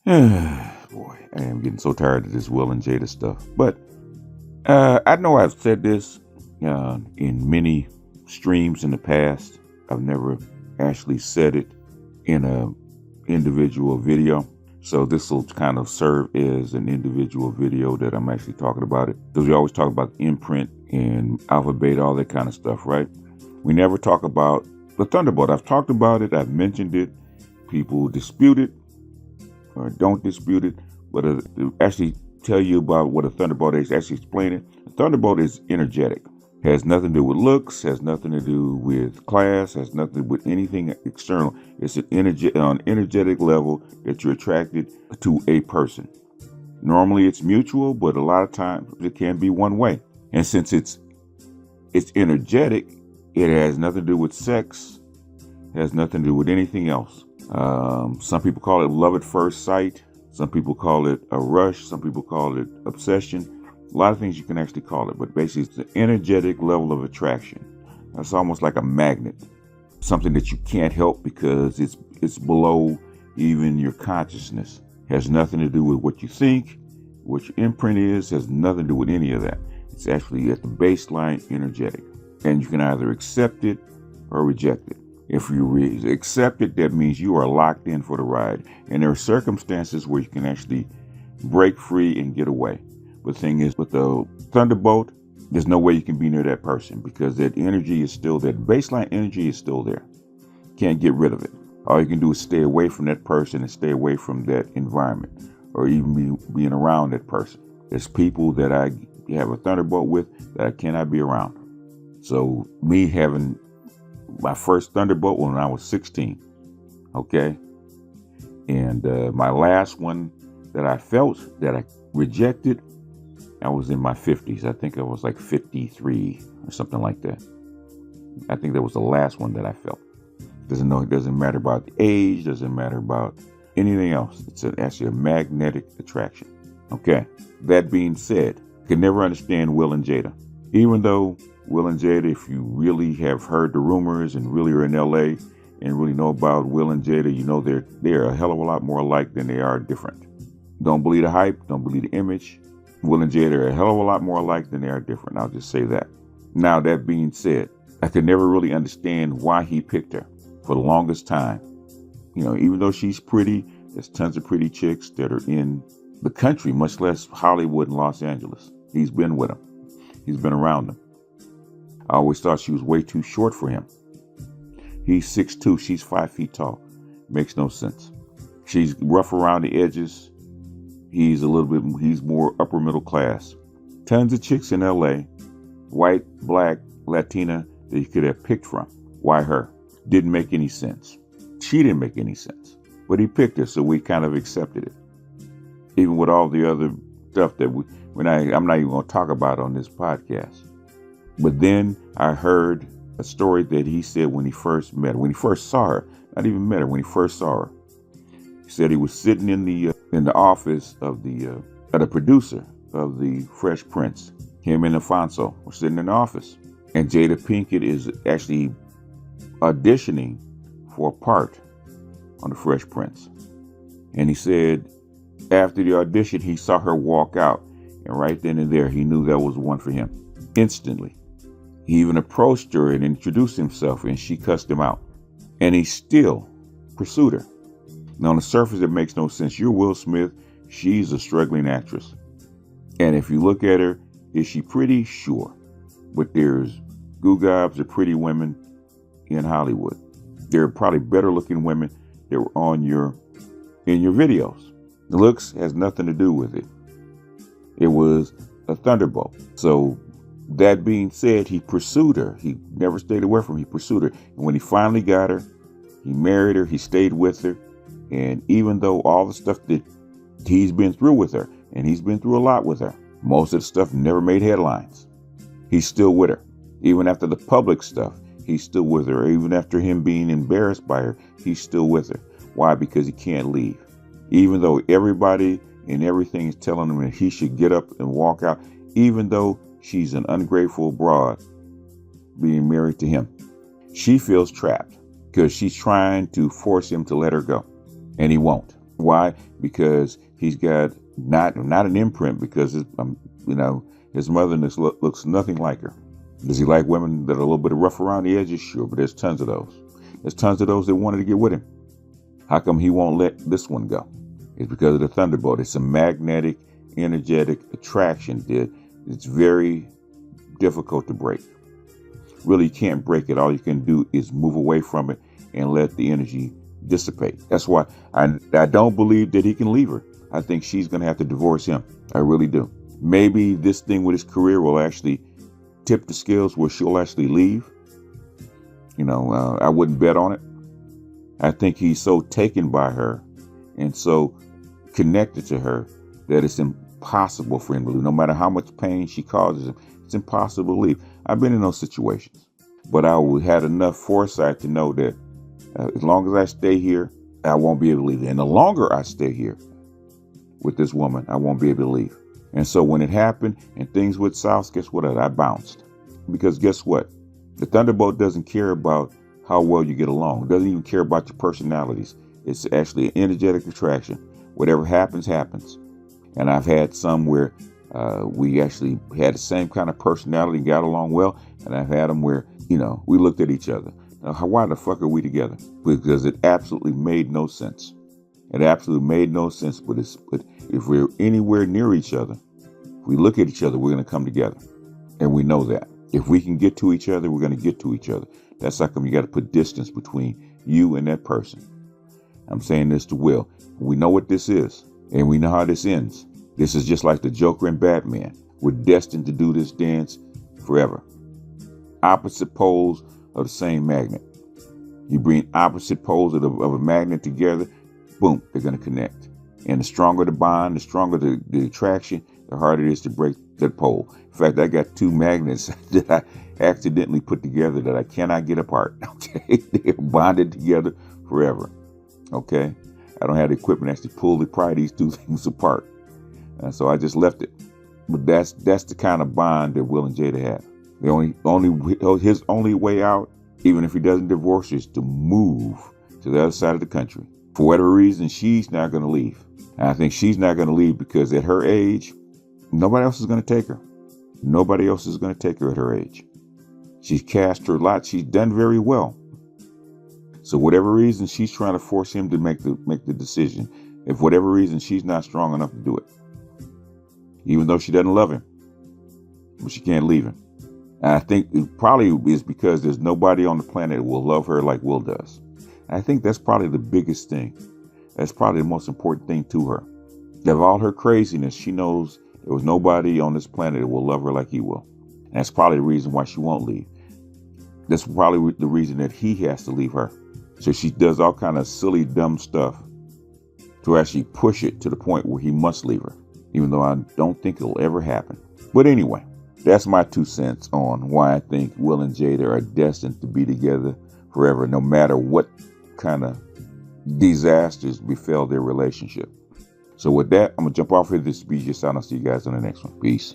Boy, I am getting so tired of this Will and Jada stuff. But I know I've said this in many streams in the past. I've never actually said it in a individual video. So this will kind of serve as an individual video that I'm actually talking about it. Because we always talk about imprint and alpha, beta, all that kind of stuff, right? We never talk about the Thunderbolt. I've talked about it. I've mentioned it. People dispute it or don't dispute it. But to actually tell you about what a Thunderbolt is, actually explain it. A Thunderbolt is energetic. Has nothing to do with looks, has nothing to do with class, has nothing to do with anything external. It's an energetic level that you're attracted to a person. Normally it's mutual, but a lot of times it can be one way. And since it's energetic, it has nothing to do with sex, has nothing to do with anything else. Some people call it love at first sight. Some people call it a rush. Some people call it obsession. A lot of things you can actually call it, but basically it's an energetic level of attraction. That's almost like a magnet, something that you can't help because it's below even your consciousness. Has nothing to do with what you think, what your imprint is, has nothing to do with any of that. It's actually at the baseline energetic, and you can either accept it or reject it. If you accept it, that means you are locked in for the ride, and there are circumstances where you can actually break free and get away. But the thing is, with the Thunderbolt, there's no way you can be near that person because that energy is still there. The baseline energy is still there. Can't get rid of it. All you can do is stay away from that person and stay away from that environment or even being around that person. There's people that I have a Thunderbolt with that I cannot be around. So me having my first Thunderbolt when I was 16, okay? And my last one that I felt that I rejected, I was in my 50s. I think I was like 53 or something like that. I think that was the last one that I felt. It doesn't matter about the age, doesn't matter about anything else. It's actually a magnetic attraction. Okay. That being said, I could never understand Will and Jada. Even though Will and Jada, if you really have heard the rumors and really are in LA and really know about Will and Jada, you know they're a hell of a lot more alike than they are different. Don't believe the hype, don't believe the image. Will and Jada are a hell of a lot more alike than they are different. I'll just say that. Now, that being said, I could never really understand why he picked her for the longest time. You know, even though she's pretty, there's tons of pretty chicks that are in the country, much less Hollywood and Los Angeles. He's been with them. He's been around them. I always thought she was way too short for him. He's 6'2", she's 5 feet tall. Makes no sense. She's rough around the edges. He's more upper middle class. Tons of chicks in LA, white, black, Latina, that he could have picked from. Why her? Didn't make any sense. She didn't make any sense. But he picked her, so we kind of accepted it. Even with all the other stuff that I'm not even going to talk about on this podcast. But then I heard a story that he said when he first saw her, not even met her, when he first saw her. He said he was sitting in the office of the producer of the Fresh Prince. Him and Alfonso were sitting in the office, and Jada Pinkett is actually auditioning for a part on the Fresh Prince. And he said after the audition, he saw her walk out, and right then and there, he knew that was one for him instantly. He even approached her and introduced himself, and she cussed him out, and he still pursued her. Now, on the surface, it makes no sense. You're Will Smith. She's a struggling actress. And if you look at her, is she pretty? Sure. But there's gobs of pretty women in Hollywood. There are probably better looking women that were in your videos. The looks has nothing to do with it. It was a Thunderbolt. So that being said, he pursued her. He never stayed away from her. He pursued her. And when he finally got her, He married her. He stayed with her. And even though all the stuff that he's been through with her, and he's been through a lot with her, most of the stuff never made headlines. He's still with her. Even after the public stuff, he's still with her. Even after him being embarrassed by her, he's still with her. Why? Because he can't leave. Even though everybody and everything is telling him that he should get up and walk out, even though she's an ungrateful broad being married to him, she feels trapped because she's trying to force him to let her go, and he won't. Why? Because he's got not an imprint, because his mother looks nothing like her. Does he like women that are a little bit rough around the edges? Sure, but there's tons of those. There's tons of those that wanted to get with him. How come he won't let this one go? It's because of the Thunderbolt. It's a magnetic, energetic attraction that it's very difficult to break. Really, you can't break it. All you can do is move away from it and let the energy dissipate. That's why I don't believe that he can leave her. I think she's going to have to divorce him. I really do. Maybe this thing with his career will actually tip the scales where she'll actually leave. I wouldn't bet on it. I think he's so taken by her and so connected to her that it's impossible for him to leave. No matter how much pain she causes him, it's impossible to leave. I've been in those situations, but I had enough foresight to know that as long as I stay here, I won't be able to leave. And the longer I stay here with this woman, I won't be able to leave. And so when it happened and things went south, guess what? I bounced. Because guess what? The Thunderbolt doesn't care about how well you get along. It doesn't even care about your personalities. It's actually an energetic attraction. Whatever happens, happens. And I've had some where we actually had the same kind of personality, got along well. And I've had them where, we looked at each other. Now, why the fuck are we together? Because it absolutely made no sense. It absolutely made no sense. But if we're anywhere near each other, if we look at each other, we're going to come together. And we know that. If we can get to each other, we're going to get to each other. That's how come you got to put distance between you and that person. I'm saying this to Will. We know what this is, and we know how this ends. This is just like the Joker and Batman. We're destined to do this dance forever. Opposite poles of the same magnet. You bring opposite poles of a magnet together, boom, they're going to connect. And the stronger the bond, the stronger the attraction, the harder it is to break that pole. In fact, I got two magnets that I accidentally put together that I cannot get apart. Okay, they're bonded together forever. Okay, I don't have the equipment to actually pry these two things apart, and so I just left it. But that's the kind of bond that Will and Jada have. His only way out, even if he doesn't divorce her, is to move to the other side of the country. For whatever reason, she's not going to leave. And I think she's not going to leave because at her age, nobody else is going to take her. Nobody else is going to take her at her age. She's cast her lot. She's done very well. So whatever reason, she's trying to force him to make the decision. If for whatever reason, she's not strong enough to do it. Even though she doesn't love him. But she can't leave him. And I think it probably is because there's nobody on the planet that will love her like Will does. And I think that's probably the biggest thing. That's probably the most important thing to her. Of all her craziness, she knows there was nobody on this planet that will love her like he will. And that's probably the reason why she won't leave. That's probably the reason that he has to leave her. So she does all kind of silly, dumb stuff to actually push it to the point where he must leave her, even though I don't think it'll ever happen. But anyway, that's my 2 cents on why I think Will and Jada are destined to be together forever, no matter what kind of disasters befell their relationship. So with that, I'm going to jump off here. This is BJ Sound. I'll see you guys on the next one. Peace.